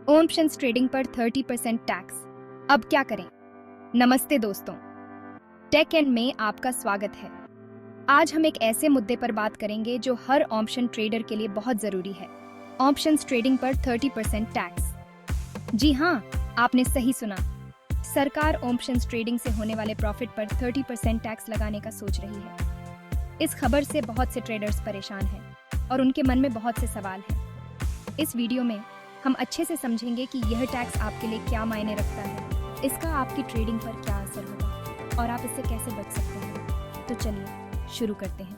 Options trading पर 30% tax. अब क्या करें? नमस्ते दोस्तों, टेक एंड में आपका स्वागत है। आज हम एक ऐसे मुद्दे पर बात करेंगे जो हर ऑप्शन ट्रेडर के लिए बहुत जरूरी है। ऑप्शंस ट्रेडिंग पर 30% टैक्स। जी हाँ, आपने सही सुना। सरकार ऑप्शंस ट्रेडिंग से होने वाले प्रॉफिट पर 30% टैक्स लगाने का सोच रही है। इस खबर से बहुत से ट्रेडर्स परेशान हैं और उनके मन में बहुत से सवाल हैं। इस वीडियो में हम अच्छे से समझेंगे कि यह टैक्स आपके लिए क्या मायने रखता है, इसका आपकी ट्रेडिंग पर क्या असर होगा और आप इससे कैसे बच सकते हैं। तो चलिए शुरू करते हैं।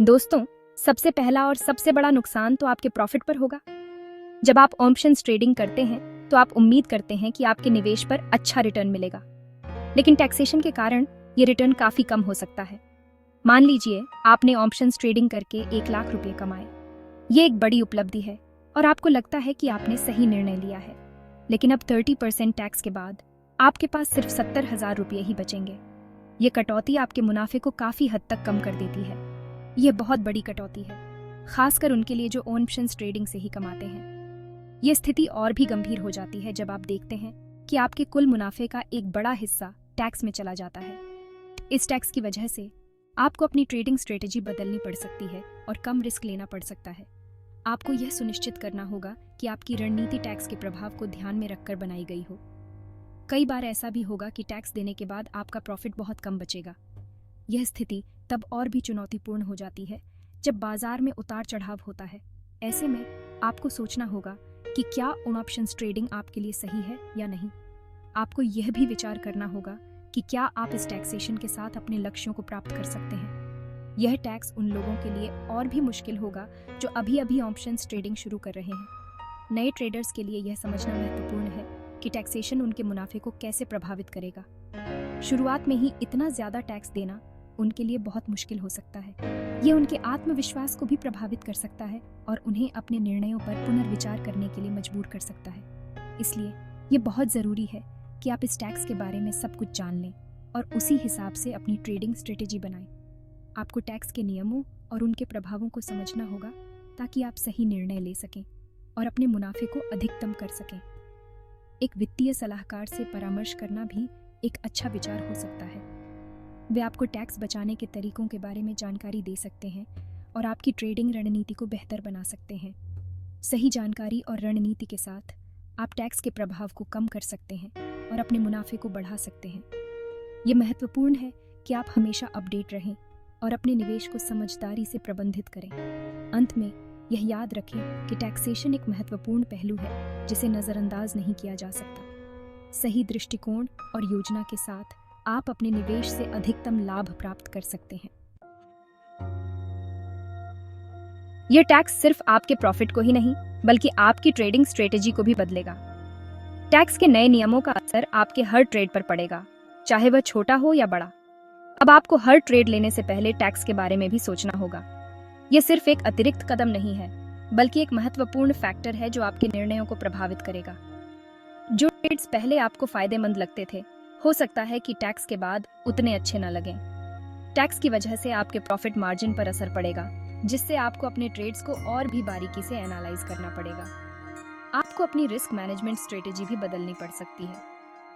दोस्तों, सबसे पहला और सबसे बड़ा नुकसान तो आपके प्रॉफिट पर होगा। जब आप ऑप्शंस ट्रेडिंग करते हैं तो आप उम्मीद करते हैं कि आपके निवेश पर अच्छा रिटर्न मिलेगा, लेकिन टैक्सेशन के कारण ये रिटर्न काफी कम हो सकता है। मान लीजिए आपने ऑप्शंस ट्रेडिंग करके 1 लाख रुपए कमाए। ये एक बड़ी उपलब्धि है और आपको लगता है कि आपने सही निर्णय लिया है, लेकिन अब 30% टैक्स के बाद आपके पास सिर्फ 70,000 रुपये ही बचेंगे। ये कटौती आपके मुनाफे को काफी हद तक कम कर देती है। यह बहुत बड़ी कटौती है, खासकर उनके लिए जो ऑप्शंस ट्रेडिंग से ही कमाते हैं। यह स्थिति और भी गंभीर हो जाती है जब आप देखते हैं कि आपके कुल मुनाफे का एक बड़ा हिस्सा टैक्स में चला जाता है। इस टैक्स की वजह से आपको अपनी ट्रेडिंग स्ट्रेटेजी बदलनी पड़ सकती है और कम रिस्क लेना पड़ सकता है। आपको यह सुनिश्चित करना होगा कि आपकी रणनीति टैक्स के प्रभाव को ध्यान में रखकर बनाई गई हो। कई बार ऐसा भी होगा कि टैक्स देने के बाद आपका प्रॉफिट बहुत कम बचेगा। यह स्थिति तब और भी चुनौतीपूर्ण हो जाती है जब बाजार में उतार चढ़ाव होता है। ऐसे में आपको सोचना होगा कि क्या ऑप्शंस ट्रेडिंग आपके लिए सही है या नहीं। आपको यह भी विचार करना होगा कि क्या आप इस टैक्सेशन के साथ अपने लक्ष्यों को प्राप्त कर सकते हैं। यह टैक्स उन लोगों के लिए और भी मुश्किल होगा जो अभी अभी ऑप्शंस ट्रेडिंग शुरू कर रहे हैं। नए ट्रेडर्स के लिए यह समझना महत्वपूर्ण है कि टैक्सेशन उनके मुनाफे को कैसे प्रभावित करेगा। शुरुआत में ही इतना ज्यादा टैक्स देना उनके लिए बहुत मुश्किल हो सकता है। यह उनके आत्मविश्वास को भी प्रभावित कर सकता है और उन्हें अपने निर्णयों पर पुनर्विचार करने के लिए मजबूर कर सकता है। इसलिए यह बहुत जरूरी है कि आप इस टैक्स के बारे में सब कुछ जान लें और उसी हिसाब से अपनी ट्रेडिंग स्ट्रेटेजी बनाएं। आपको टैक्स के नियमों और उनके प्रभावों को समझना होगा ताकि आप सही निर्णय ले सकें और अपने मुनाफे को अधिकतम कर सकें। एक वित्तीय सलाहकार से परामर्श करना भी एक अच्छा विचार हो सकता है। वे आपको टैक्स बचाने के तरीकों के बारे में जानकारी दे सकते हैं और आपकी ट्रेडिंग रणनीति को बेहतर बना सकते हैं। सही जानकारी और रणनीति के साथ आप टैक्स के प्रभाव को कम कर सकते हैं और अपने मुनाफे को बढ़ा सकते हैं। यह महत्वपूर्ण है कि आप हमेशा अपडेट रहें और अपने निवेश को समझदारी से प्रबंधित करें। अंत में यह याद रखें कि टैक्सेशन एक महत्वपूर्ण पहलू है जिसे नज़रअंदाज नहीं किया जा सकता। सही दृष्टिकोण और योजना के साथ आप अपने निवेश से अधिकतम लाभ प्राप्त कर सकते हैं। यह टैक्स सिर्फ आपके प्रॉफिट को ही नहीं बल्कि आपकी ट्रेडिंग स्ट्रेटेजी को भी बदलेगा। टैक्स के नए नियमों का असर आपके हर ट्रेड पर पड़ेगा, चाहे वह छोटा हो या बड़ा। अब आपको हर ट्रेड लेने से पहले टैक्स के बारे में भी सोचना होगा। यह सिर्फ एक अतिरिक्त कदम नहीं है, बल्कि एक महत्वपूर्ण फैक्टर है जो आपके निर्णयों को प्रभावित करेगा। जो ट्रेड्स पहले आपको फायदेमंद लगते थे, हो सकता है कि टैक्स के बाद उतने अच्छे न लगें। टैक्स की वजह से आपके प्रॉफिट मार्जिन पर असर पड़ेगा, जिससे आपको अपने ट्रेड्स को और भी बारीकी से एनालाइज करना पड़ेगा। आपको अपनी रिस्क मैनेजमेंट स्ट्रेटेजी भी बदलनी पड़ सकती है।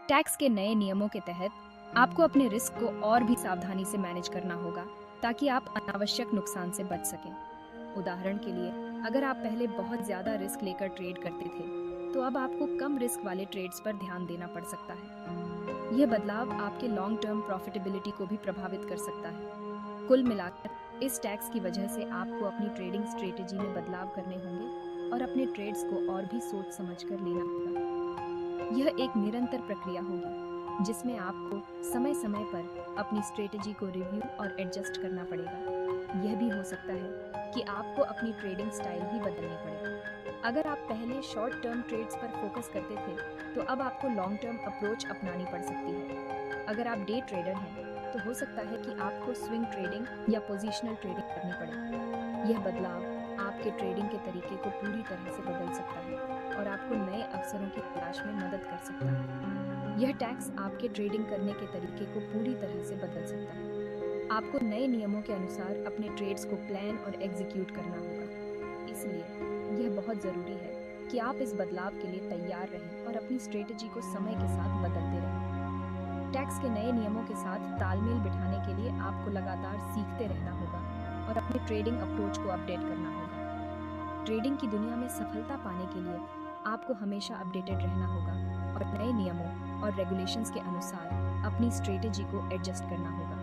टैक्स के नए नियमों के तहत आपको अपने रिस्क को और भी सावधानी से मैनेज करना होगा ताकि आप अनावश्यक नुकसान से बच सकें। उदाहरण के लिए, अगर आप पहले बहुत ज्यादा रिस्क लेकर ट्रेड करते थे, तो अब आपको कम रिस्क वाले ट्रेड्स पर ध्यान देना पड़ सकता है। यह बदलाव आपके लॉन्ग टर्म प्रॉफिटेबिलिटी को भी प्रभावित कर सकता है। कुल मिलाकर इस टैक्स की वजह से आपको अपनी ट्रेडिंग स्ट्रेटेजी में बदलाव करने होंगे और अपने ट्रेड्स को और भी सोच समझ कर लेना होगा। यह एक निरंतर प्रक्रिया होगी जिसमें आपको समय समय पर अपनी स्ट्रेटेजी को रिव्यू और एडजस्ट करना पड़ेगा। यह भी हो सकता है कि आपको अपनी ट्रेडिंग स्टाइल भी बदलनी पड़े। अगर आप पहले शॉर्ट टर्म ट्रेड्स पर फोकस करते थे, तो अब आपको लॉन्ग टर्म अप्रोच अपनानी पड़ सकती है। अगर आप डे ट्रेडर हैं, तो हो सकता है कि आपको स्विंग ट्रेडिंग या पोजिशनल ट्रेडिंग करनी पड़े। यह बदलाव आपके ट्रेडिंग के तरीके को पूरी तरह से बदल सकता है और आपको नए अवसरों की तलाश में मदद कर सकता है। यह टैक्स आपके ट्रेडिंग करने के तरीके को पूरी तरह से बदल सकता है। आपको नए नियमों के अनुसार अपने ट्रेड्स को प्लान और एग्जीक्यूट करना होगा। इसलिए यह बहुत ज़रूरी है कि आप इस बदलाव के लिए तैयार रहें और अपनी स्ट्रेटजी को समय के साथ बदलते रहें। टैक्स के नए नियमों के साथ तालमेल बिठाने के लिए आपको लगातार सीखते रहना होगा और अपने ट्रेडिंग अप्रोच को अपडेट करना होगा। ट्रेडिंग की दुनिया में सफलता पाने के लिए आपको हमेशा अपडेटेड रहना होगा और नए नियमों और रेगुलेशंस के अनुसार अपनी स्ट्रेटजी को एडजस्ट करना होगा।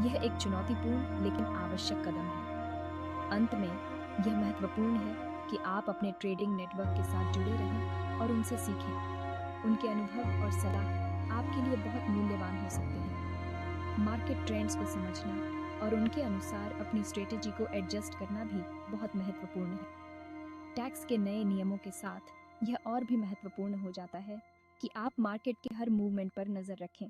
यह एक चुनौतीपूर्ण लेकिन आवश्यक कदम है। अंत में यह महत्वपूर्ण है कि आप अपने ट्रेडिंग नेटवर्क के साथ जुड़े रहें और उनसे सीखें। उनके अनुभव और सलाह आपके लिए बहुत मूल्यवान हो सकते हैं। मार्केट ट्रेंड्स को समझना और उनके अनुसार अपनी स्ट्रेटजी को एडजस्ट करना भी बहुत महत्वपूर्ण है। टैक्स के नए नियमों के साथ यह और भी महत्वपूर्ण हो जाता है कि आप मार्केट के हर मूवमेंट पर नज़र रखें।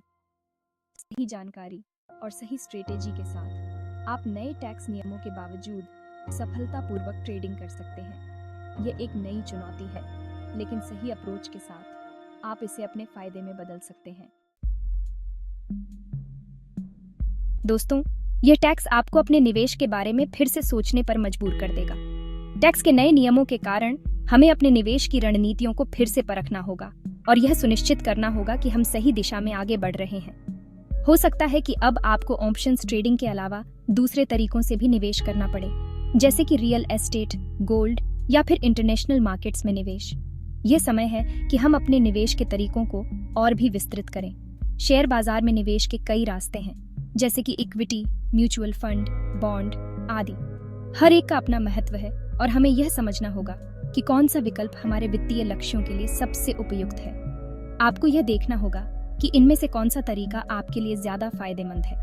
सही जानकारी और सही स्ट्रेटजी के साथ आप नए टैक्स नियमों के बावजूद सफलतापूर्वक ट्रेडिंग कर सकते हैं। यह एक नई चुनौती है, लेकिन सही अप्रोच के साथ आप इसे अपने फायदे में बदल सकते हैं। दोस्तों, यह टैक्स आपको अपने निवेश के बारे में फिर से सोचने पर मजबूर कर देगा। टैक्स के नए नियमों के कारण हमें अपने निवेश की रणनीतियों को फिर से परखना होगा और यह सुनिश्चित करना होगा कि हम सही दिशा में आगे बढ़ रहे हैं। हो सकता है कि अब आपको ऑप्शंस ट्रेडिंग के अलावा दूसरे तरीकों से भी निवेश करना पड़े, जैसे कि रियल एस्टेट, गोल्ड या फिर इंटरनेशनल मार्केट्स में निवेश। यह समय है कि हम अपने निवेश के तरीकों को और भी विस्तृत करें। शेयर बाजार में निवेश के कई रास्ते हैं, जैसे कि इक्विटी, म्यूचुअल फंड, बॉन्ड आदि। हर एक का अपना महत्व है और हमें यह समझना होगा कि कौन सा विकल्प हमारे वित्तीय लक्ष्यों के लिए सबसे उपयुक्त है। आपको यह देखना होगा कि इनमें से कौन सा तरीका आपके लिए ज्यादा फायदेमंद है।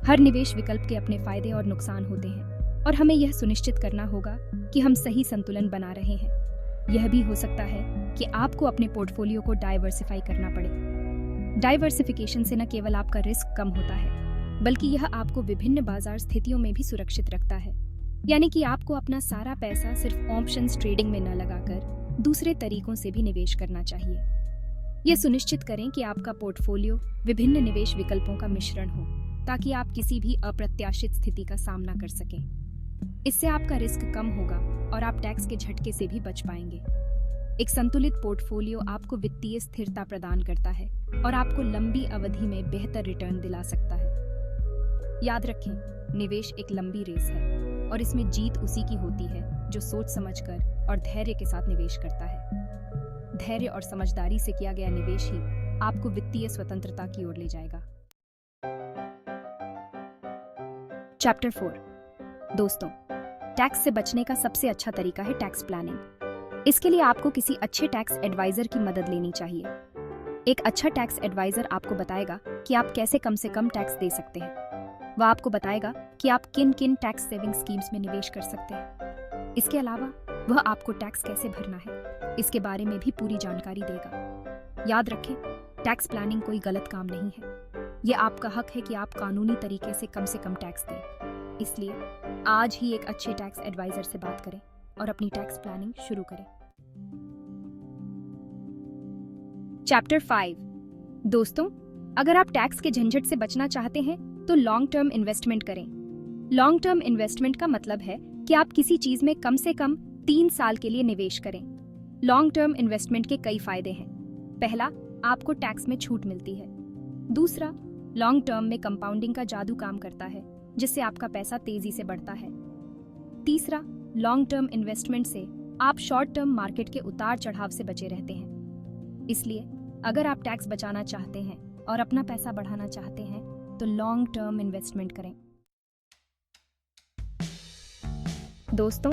हर निवेश विकल्प के अपने फायदे और नुकसान होते हैं और हमें यह सुनिश्चित करना होगा कि हम सही संतुलन बना रहे हैं। यह भी हो सकता है कि आपको अपने पोर्टफोलियो को डाइवर्सिफाई करना पड़े। डाइवर्सिफिकेशन से न केवल आपका रिस्क कम होता है, बल्कि यह आपको विभिन्न बाजार स्थितियों में भी सुरक्षित रखता है। यानी कि आपको अपना सारा पैसा सिर्फ ऑप्शंस ट्रेडिंग में न लगाकर दूसरे तरीकों से भी निवेश करना चाहिए। यह सुनिश्चित करें कि आपका पोर्टफोलियो विभिन्न निवेश विकल्पों का मिश्रण हो, ताकि आप किसी भी अप्रत्याशित स्थिति का सामना कर सकें। इससे आपका रिस्क कम होगा और आप टैक्स के झटके से भी बच पाएंगे। एक संतुलित पोर्टफोलियो आपको वित्तीय स्थिरता प्रदान करता है और आपको लंबी अवधि में बेहतर रिटर्न दिला सकता है। याद रखें, निवेश एक लंबी रेस है और इसमें जीत उसी की होती है जो सोच समझकर और धैर्य के साथ निवेश करता है। धैर्य और समझदारी से किया गया निवेश ही आपको वित्तीय स्वतंत्रता की ओर ले जाएगा। चैप्टर 4। दोस्तों, टैक्स से बचने का सबसे अच्छा तरीका है टैक्स प्लानिंग। इसके लिए आपको किसी अच्छे टैक्स एडवाइजर की मदद लेनी चाहिए। एक अच्छा टैक्स एडवाइजर आपको बताएगा कि आप कैसे कम से कम टैक्स दे सकते हैं। वह आपको बताएगा कि आप किन किन टैक्स सेविंग स्कीम्स में निवेश कर सकते हैं। इसके अलावा वह आपको टैक्स कैसे भरना है, इसके बारे में भी पूरी जानकारी देगा। याद रखें, टैक्स प्लानिंग कोई गलत काम नहीं है। यह आपका हक है कि आप कानूनी तरीके से कम टैक्स दें। इसलिए आज ही एक अच्छे टैक्स एडवाइजर से बात करें और अपनी टैक्स प्लानिंग शुरू करें। चैप्टर 5। दोस्तों, अगर आप टैक्स के झंझट से बचना चाहते हैं तो लॉन्ग टर्म इन्वेस्टमेंट करें। लॉन्ग टर्म इन्वेस्टमेंट का मतलब है कि आप किसी चीज में कम से कम 3 साल के लिए निवेश करें। लॉन्ग टर्म इन्वेस्टमेंट के कई फायदे हैं। पहला, आपको टैक्स में छूट मिलती है। दूसरा, लॉन्ग टर्म में कंपाउंडिंग का जादू काम करता है, जिससे आपका पैसा तेजी से बढ़ता है। तीसरा, लॉन्ग टर्म इन्वेस्टमेंट से आप शॉर्ट टर्म मार्केट के उतार चढ़ाव से बचे रहते हैं। इसलिए अगर आप टैक्स बचाना चाहते हैं और अपना पैसा बढ़ाना चाहते हैं तो लॉन्ग टर्म इन्वेस्टमेंट करें। दोस्तों,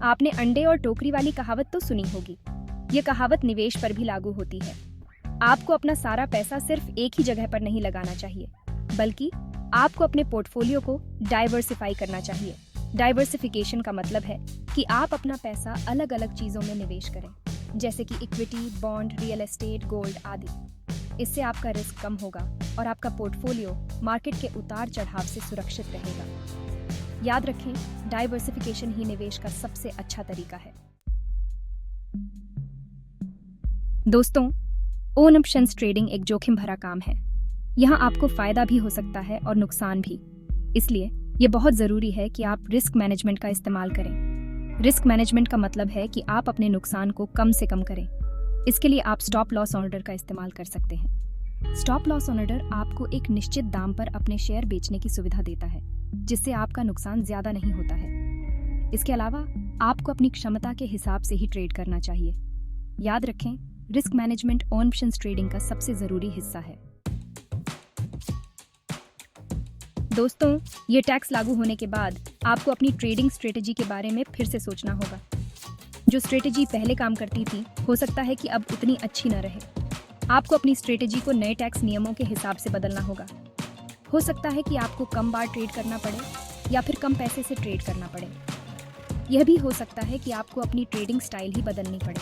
आपने अंडे और टोकरी वाली कहावत तो सुनी होगी। यह कहावत निवेश पर भी लागू होती है। आपको अपना सारा पैसा सिर्फ एक ही जगह पर नहीं लगाना चाहिए, बल्कि आपको अपने पोर्टफोलियो को डाइवर्सिफाई करना चाहिए। डाइवर्सिफिकेशन का मतलब है कि आप अपना पैसा अलग अलग चीजों में निवेश करें, जैसे कि equity, bond, real estate, gold आदि। इससे आपका रिस्क कम होगा और आपका पोर्टफोलियो मार्केट के उतार चढ़ाव से सुरक्षित रहेगा। याद रखें, डाइवर्सिफिकेशन ही निवेश का सबसे अच्छा तरीका है। दोस्तों, ओन ऑप्शंस ट्रेडिंग एक जोखिम भरा काम है। यहाँ आपको फायदा भी हो सकता है और नुकसान भी। इसलिए ये बहुत जरूरी है कि आप रिस्क मैनेजमेंट का इस्तेमाल करें। रिस्क मैनेजमेंट का मतलब है कि आप अपने नुकसान को कम से कम करें। इसके लिए आप स्टॉप लॉस ऑर्डर का इस्तेमाल कर सकते हैं। स्टॉप लॉस ऑर्डर आपको एक निश्चित दाम पर अपने शेयर बेचने की सुविधा देता है, जिससे आपका नुकसान ज्यादा नहीं होता है। इसके अलावा आपको अपनी क्षमता के हिसाब से ही ट्रेड करना चाहिए। याद रखें, रिस्क मैनेजमेंट ऑप्शंस ट्रेडिंग का सबसे जरूरी हिस्सा है। दोस्तों, ये टैक्स लागू होने के बाद आपको अपनी ट्रेडिंग स्ट्रेटेजी के बारे में फिर से सोचना होगा। जो स्ट्रेटेजी पहले काम करती थी, हो सकता है कि अब उतनी अच्छी न रहे। आपको अपनी स्ट्रेटेजी को नए टैक्स नियमों के हिसाब से बदलना होगा। हो सकता है कि आपको कम बार ट्रेड करना पड़े या फिर कम पैसे से ट्रेड करना पड़े। यह भी हो सकता है कि आपको अपनी ट्रेडिंग स्टाइल ही बदलनी पड़े।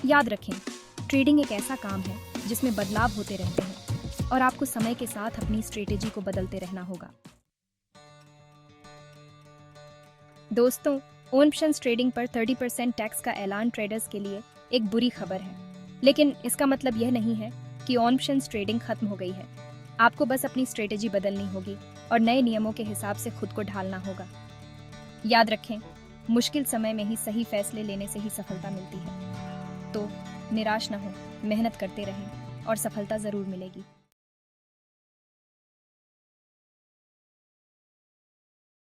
याद रखें, ट्रेडिंग एक ऐसा काम है जिसमें बदलाव होते रहते हैं और आपको समय के साथ अपनी स्ट्रेटेजी को बदलते रहना होगा। दोस्तों, ऑप्शंस ट्रेडिंग पर 30% टैक्स का ऐलान ट्रेडर्स के लिए एक बुरी खबर है, लेकिन इसका मतलब यह नहीं है कि ऑप्शंस ट्रेडिंग खत्म हो गई है। आपको बस अपनी स्ट्रेटेजी बदलनी होगी और नए नियमों के हिसाब से खुद को ढालना होगा। याद रखें, मुश्किल समय में ही सही फैसले लेने से ही सफलता मिलती है। तो निराश न हो, मेहनत करते रहें और सफलता जरूर मिलेगी।